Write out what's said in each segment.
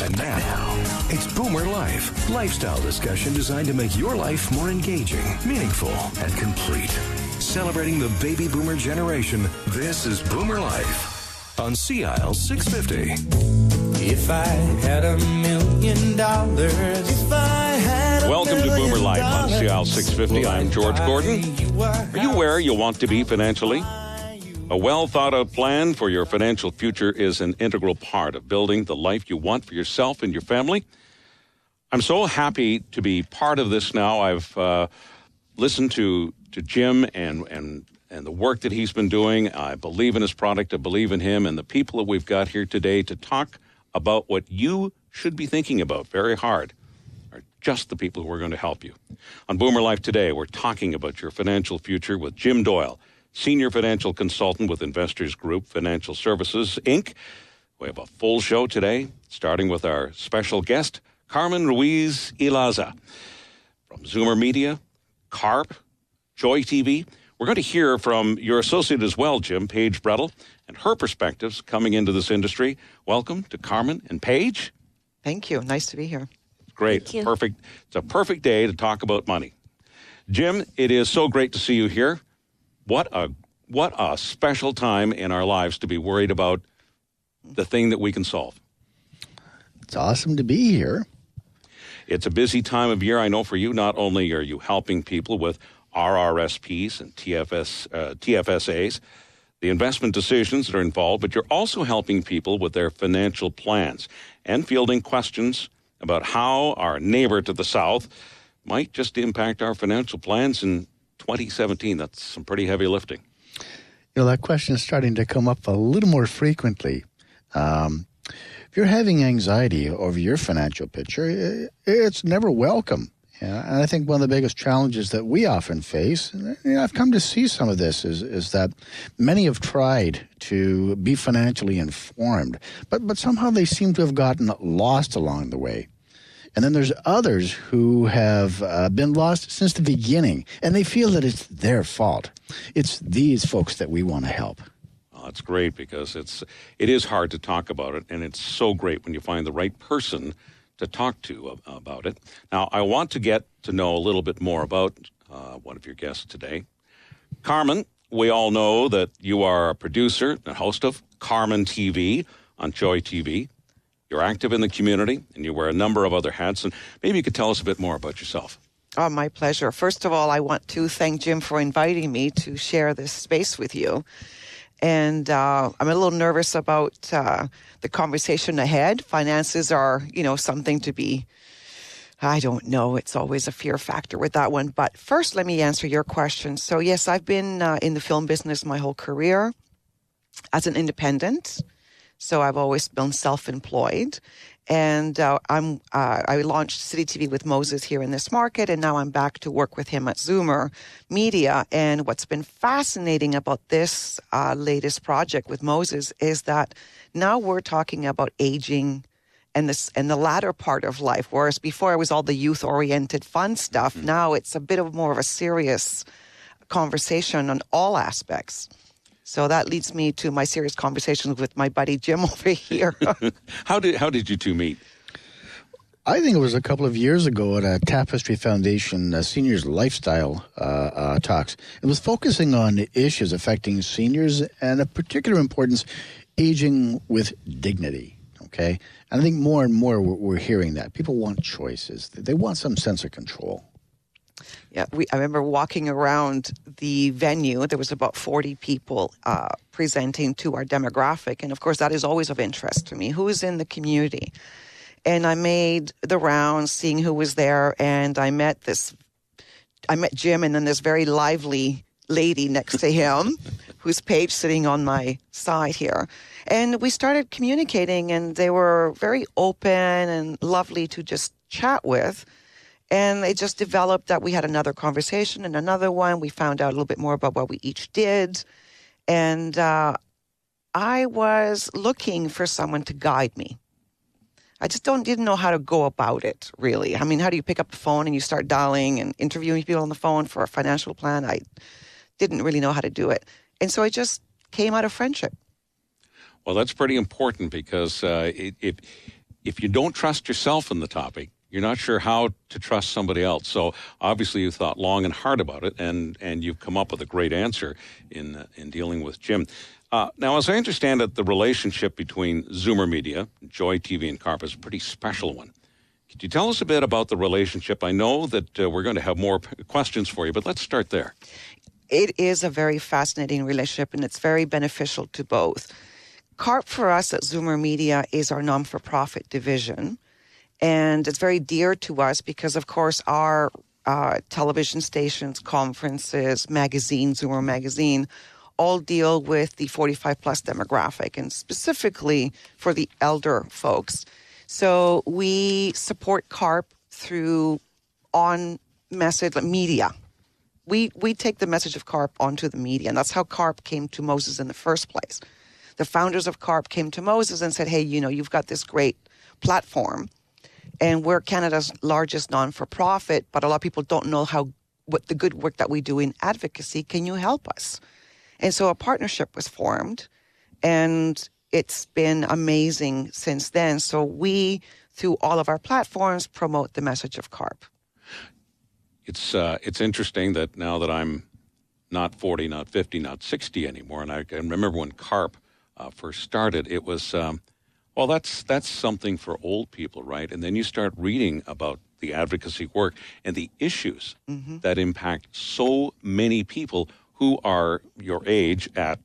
And now, it's Boomer Life. Lifestyle discussion designed to make your life more engaging, meaningful, and complete. Celebrating the baby boomer generation, this is Boomer Life on CIL 650. If I had $1 million, Welcome to Boomer Life on CIL 650. I'm George Gordon. Are you where you want to be financially? A well-thought-out plan for your financial future is an integral part of building the life you want for yourself and your family. I'm so happy to be part of this now. I've listened to Jim and the work that he's been doing. I believe in his product. I believe in him and the people that we've got here today to talk about what you should be thinking about very hard are just the people who are going to help you. On Boomer Life today, we're talking about your financial future with Jim Doyle, Senior Financial Consultant with Investors Group Financial Services, Inc. We have a full show today, starting with our special guest, Carmen Ruiz Ilaza from Zoomer Media, CARP, Joy TV. We're going to hear from your associate as well, Jim, Paige Brettel, and her perspectives coming into this industry. Welcome to Carmen and Paige. Thank you. Nice to be here. Great. Perfect. It's a perfect day to talk about money. Jim, it is so great to see you here. What a special time in our lives to be worried about the thing that we can solve. It's awesome to be here. It's a busy time of year. I know for you, not only are you helping people with RRSPs and TFSAs, the investment decisions that are involved, but you're also helping people with their financial plans and fielding questions about how our neighbor to the south might just impact our financial plans in 2017. That's some pretty heavy lifting. You know, that question is starting to come up a little more frequently. If you're having anxiety over your financial picture, it's never welcome. Yeah, and I think one of the biggest challenges that we often face, and I've come to see some of this, is that many have tried to be financially informed, but somehow they seem to have gotten lost along the way. And then there's others who have been lost since the beginning, and they feel that it's their fault. It's these folks that we want to help. Oh, it's great because it is hard to talk about it, and it's so great when you find the right person to talk to about it. Now, I want to get to know a little bit more about one of your guests today. Carmen, we all know that you are a producer and host of Carmen TV on Joy TV. You're active in the community, and you wear a number of other hats. And maybe you could tell us a bit more about yourself. Oh, my pleasure. First of all, I want to thank Jim for inviting me to share this space with you. And I'm a little nervous about the conversation ahead. Finances are, something to be, I don't know. It's always a fear factor with that one. But first, let me answer your question. So, yes, I've been in the film business my whole career as an independent. So I've always been self-employed. And I launched City TV with Moses here in this market, and now I'm back to work with him at Zoomer Media. And what's been fascinating about this latest project with Moses is that now we're talking about aging and the latter part of life, whereas before it was all the youth-oriented fun stuff. Mm-hmm. Now it's a bit of more of a serious conversation on all aspects. So that leads me to my serious conversations with my buddy Jim over here. How did you two meet? I think it was a couple of years ago at a Tapestry Foundation Seniors Lifestyle Talks. It was focusing on issues affecting seniors and of particular importance, aging with dignity, okay? And I think more and more we're hearing that. People want choices. They want some sense of control. Yeah, I remember walking around the venue. There was about 40 people presenting to our demographic. And, of course, that is always of interest to me. Who is in the community? And I made the rounds, seeing who was there. And I met Jim and then this very lively lady next to him, who's Paige sitting on my side here. And we started communicating, and they were very open and lovely to just chat with. And it just developed that we had another conversation and another one. We found out a little bit more about what we each did. And I was looking for someone to guide me. I just didn't know how to go about it, really. I mean, how do you pick up the phone and you start dialing and interviewing people on the phone for a financial plan? I didn't really know how to do it. And so it just came out of friendship. Well, that's pretty important because if if you don't trust yourself in the topic, you're not sure how to trust somebody else. So obviously you thought long and hard about it, and you've come up with a great answer in dealing with Jim. Now, as I understand it, the relationship between Zoomer Media, Joy TV, and CARP is a pretty special one. Could you tell us a bit about the relationship? I know that we're going to have more questions for you, but let's start there. It is a very fascinating relationship, and it's very beneficial to both. CARP for us at Zoomer Media is our non-for-profit division, and it's very dear to us because, of course, our television stations, conferences, magazines, Zoomer Magazine, all deal with the 45-plus demographic, and specifically for the elder folks. So we support CARP through on-message media. We take the message of CARP onto the media, and that's how CARP came to Moses in the first place. The founders of CARP came to Moses and said, hey, you've got this great platform, and we're Canada's largest non-for-profit, but a lot of people don't know what the good work that we do in advocacy. Can you help us? And so a partnership was formed, and it's been amazing since then. So we, through all of our platforms, promote the message of CARP. It's interesting that now that I'm not 40, not 50, not 60 anymore, and I can remember when CARP first started, it was, that's something for old people, right? And then you start reading about the advocacy work and the issues that impact so many people who are your age at,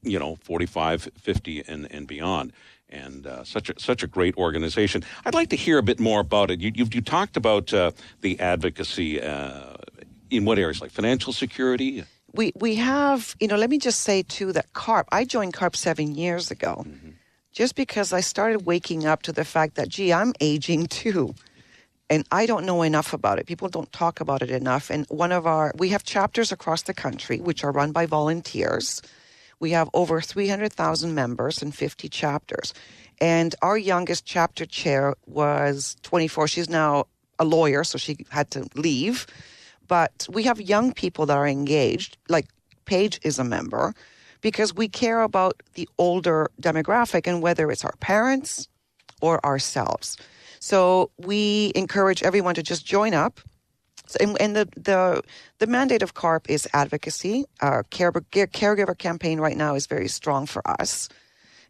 45, 50, and beyond. And such a great organization. I'd like to hear a bit more about it. You talked about the advocacy in what areas, like financial security? We have, let me just say, too, that CARP, I joined CARP 7 years ago, just because I started waking up to the fact that, I'm aging too. And I don't know enough about it. People don't talk about it enough. And we have chapters across the country, which are run by volunteers. We have over 300,000 members and 50 chapters. And our youngest chapter chair was 24. She's now a lawyer, so she had to leave. But we have young people that are engaged, like Paige is a member, because we care about the older demographic, and whether it's our parents or ourselves. So we encourage everyone to just join up. And the mandate of CARP is advocacy. Our caregiver campaign right now is very strong for us.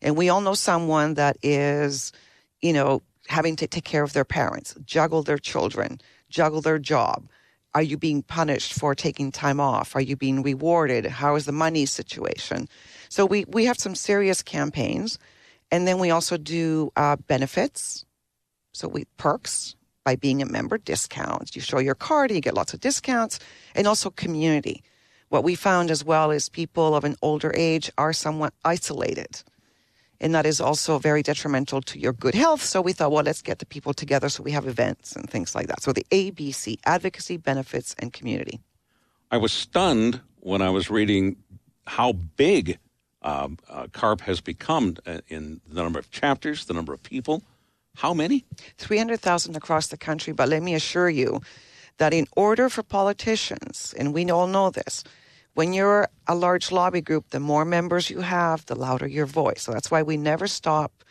And we all know someone that is, having to take care of their parents, juggle their children, juggle their job. Are you being punished for taking time off? Are you being rewarded? How is the money situation? So we have some serious campaigns. And then we also do benefits. So perks by being a member, discounts. You show your card and you get lots of discounts. And also community. What we found as well is people of an older age are somewhat isolated. And that is also very detrimental to your good health. So we thought, let's get the people together so we have events and things like that. So the ABC, advocacy, benefits, and community. I was stunned when I was reading how big CARP has become in the number of chapters, the number of people. How many? 300,000 across the country. But let me assure you that in order for politicians, and we all know this, when you're a large lobby group, the more members you have, the louder your voice. So that's why we never stop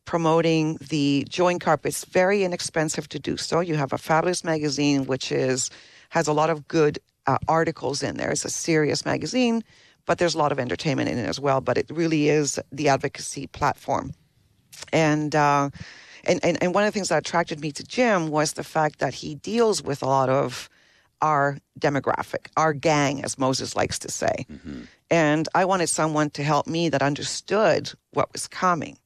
promoting the Join CARP. It's very inexpensive to do so. You have a fabulous magazine, which has a lot of good articles in there. It's a serious magazine, but there's a lot of entertainment in it as well. But it really is the advocacy platform. And one of the things that attracted me to Jim was the fact that he deals with a lot of our demographic, our gang, as Moses likes to say. Mm-hmm. And I wanted someone to help me that understood what was coming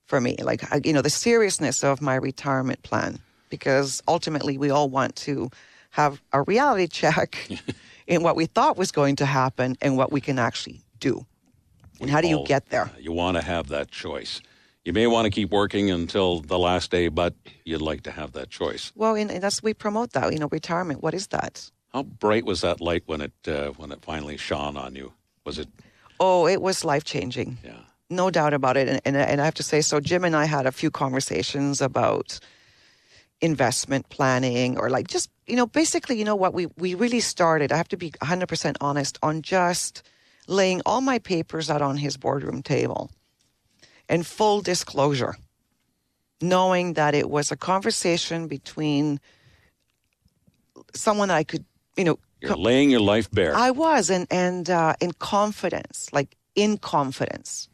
for me, like, the seriousness of my retirement plan, because ultimately we all want to have a reality check in what we thought was going to happen and what we can actually do. And how do you get there? You want to have that choice. You may want to keep working until the last day, but you'd like to have that choice. Well, and that's, we promote that, retirement. What is that? How bright was that light when it finally shone on you? Was it? Oh, it was life-changing. Yeah. No doubt about it. And I have to say, so Jim and I had a few conversations about investment planning, or like just, basically, what we really started, I have to be 100% honest, on just laying all my papers out on his boardroom table. And full disclosure. knowing that it was a conversation between someone that I could, You're laying your life bare. I was, and in confidence, like in confidence,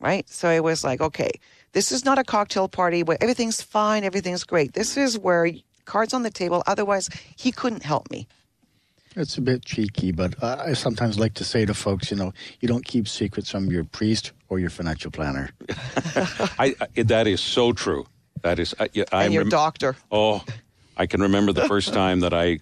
right? So it was like, okay, this is not a cocktail party where everything's fine, everything's great. This is where cards on the table. Otherwise, he couldn't help me. It's a bit cheeky, but I sometimes like to say to folks, you don't keep secrets from your priest or your financial planner. That is so true. That is, and your doctor. Oh, I can remember the first time that I,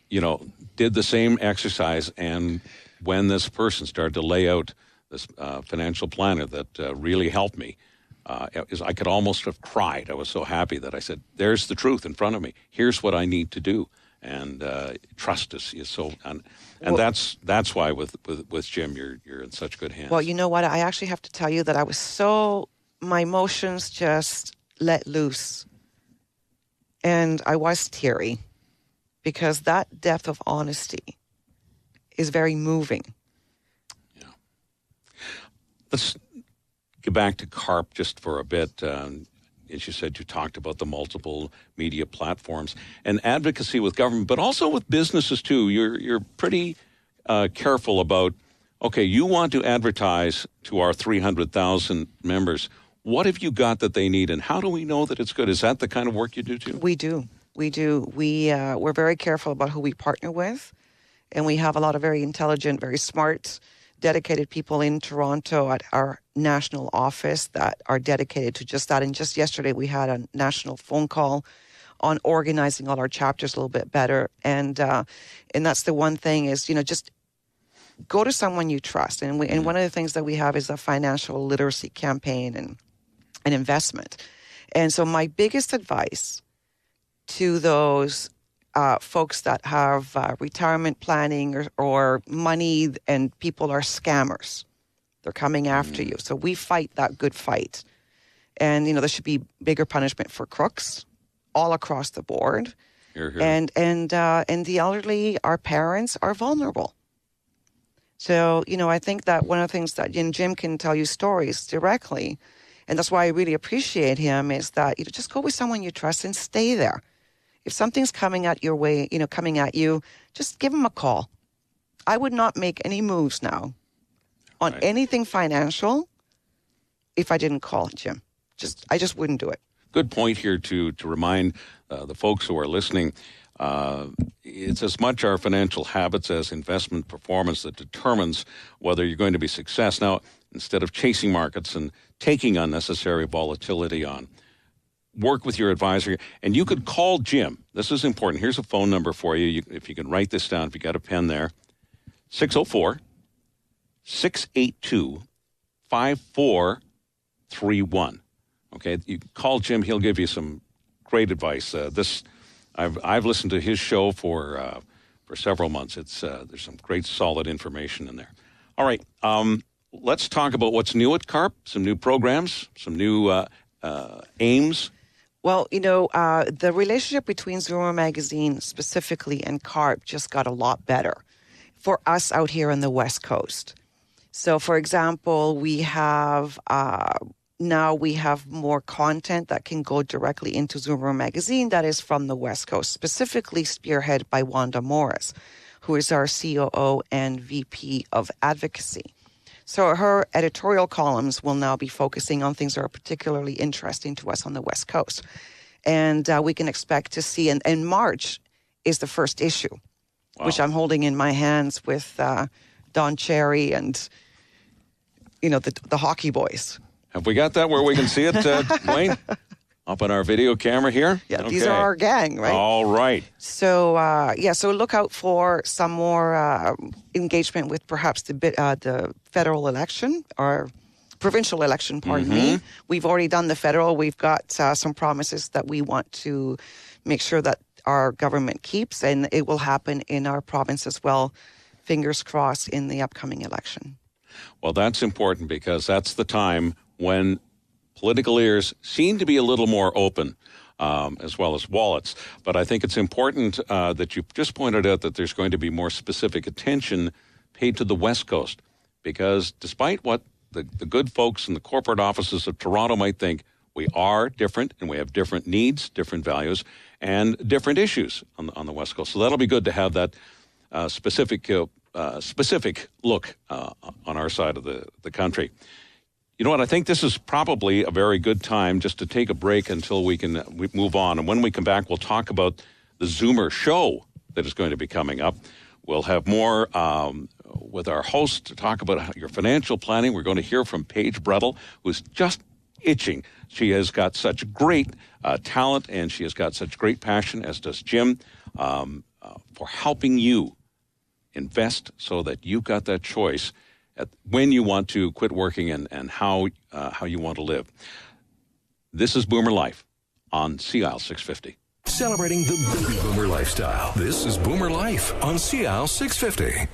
did the same exercise, and when this person started to lay out this financial planner that really helped me, I could almost have cried. I was so happy that I said, "There's the truth in front of me. Here's what I need to do." And trust is so, and that's why with Jim, you're in such good hands. Well, you know what? I actually have to tell you that I was my emotions just let loose, and I was teary because that depth of honesty is very moving. Yeah. Let's get back to CARP just for a bit. As you said, you talked about the multiple media platforms and advocacy with government, but also with businesses too. You're pretty careful about, okay, you want to advertise to our 300,000 members. What have you got that they need, and how do we know that it's good? Is that the kind of work you do too? We do. We're very careful about who we partner with, and we have a lot of very intelligent, very smart, dedicated people in Toronto at our national office that are dedicated to just that. And just yesterday, we had a national phone call on organizing all our chapters a little bit better. And that's the one thing is, just go to someone you trust. And one of the things that we have is a financial literacy campaign and an investment. And so my biggest advice to those folks that have retirement planning or money, and people are scammers. They're coming after you. So we fight that good fight. And, there should be bigger punishment for crooks all across the board. Hear, hear. And the elderly, our parents, are vulnerable. So, I think that one of the things that Jim can tell you stories directly, and that's why I really appreciate him, is that just go with someone you trust and stay there. If something's coming at your way, coming at you, just give them a call. I would not make any moves now on anything financial if I didn't call Jim. I just wouldn't do it. Good point here to remind the folks who are listening. It's as much our financial habits as investment performance that determines whether you're going to be success. Now, instead of chasing markets and taking unnecessary volatility on, work with your advisor, and you could call Jim. This is important. Here's a phone number for you. If you can write this down, if you got a pen there, 604-682-5431. Okay, you can call Jim. He'll give you some great advice. I've listened to his show for several months. There's some great solid information in there. All right, let's talk about what's new at CARP. Some new programs, some new aims. Well, the relationship between Zoomer Magazine specifically and CARP just got a lot better for us out here on the West Coast. So, for example, we have now we have more content that can go directly into Zoomer Magazine that is from the West Coast, specifically spearheaded by Wanda Morris, who is our COO and VP of Advocacy. So her editorial columns will now be focusing on things that are particularly interesting to us on the West Coast. And we can expect to see, and March is the first issue, which I'm holding in my hands with Don Cherry and, the hockey boys. Have we got that where we can see it, Wayne? Up on our video camera here? Yeah, okay. These are our gang, right? All right. So, so look out for some more engagement with perhaps the federal election or provincial election, pardon me. We've already done the federal. We've got some promises that we want to make sure that our government keeps, and it will happen in our province as well, fingers crossed, in the upcoming election. Well, that's important because that's the time when political ears seem to be a little more open, as well as wallets. But I think it's important that you just pointed out that there's going to be more specific attention paid to the West Coast, because despite what the good folks in the corporate offices of Toronto might think, We are different, and we have different needs, different values, and different issues on the West Coast. So that'll be good to have that specific look on our side of the country. You know what? I think this is probably a very good time just to take a break until we move on. And when we come back, we'll talk about the Zoomer show that is going to be coming up. We'll have more with our host to talk about your financial planning. We're going to hear from Paige Brettel, who's just itching. She has got such great talent, and she has got such great passion, as does Jim, for helping you invest so that you've got that choice at when you want to quit working and how you want to live. This is Boomer Life on CIL 650. Celebrating the baby boomer lifestyle. This is Boomer Life on CIL 650.